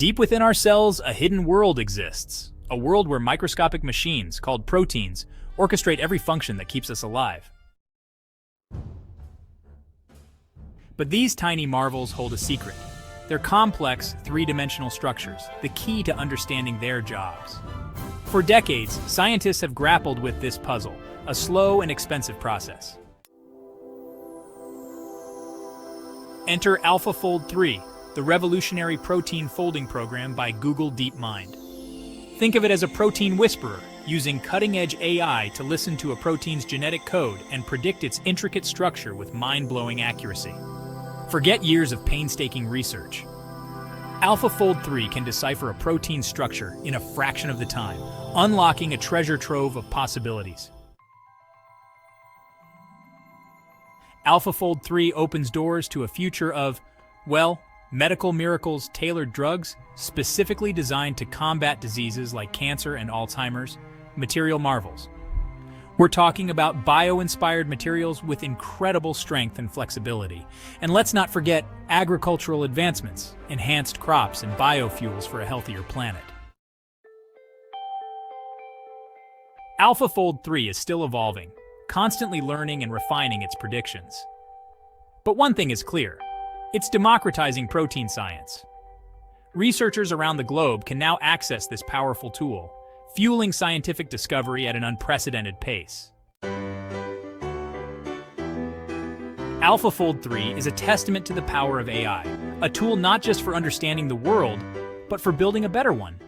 Deep within our cells, a hidden world exists. A world where microscopic machines, called proteins, orchestrate every function that keeps us alive. But these tiny marvels hold a secret. They're complex, three-dimensional structures, the key to understanding their jobs. For decades, scientists have grappled with this puzzle, a slow and expensive process. Enter AlphaFold 3, the revolutionary protein folding program by Google DeepMind. Think of it as a protein whisperer, using cutting-edge AI to listen to a protein's genetic code and predict its intricate structure with mind-blowing accuracy. Forget years of painstaking research. AlphaFold 3 can decipher a protein's structure in a fraction of the time, unlocking a treasure trove of possibilities. AlphaFold 3 opens doors to a future of, well, medical miracles, tailored drugs, specifically designed to combat diseases like cancer and Alzheimer's, material marvels. We're talking about bio-inspired materials with incredible strength and flexibility. And let's not forget agricultural advancements, enhanced crops and biofuels for a healthier planet. AlphaFold 3 is still evolving, constantly learning and refining its predictions. But one thing is clear. It's democratizing protein science. Researchers around the globe can now access this powerful tool, fueling scientific discovery at an unprecedented pace. AlphaFold 3 is a testament to the power of AI, a tool not just for understanding the world, but for building a better one.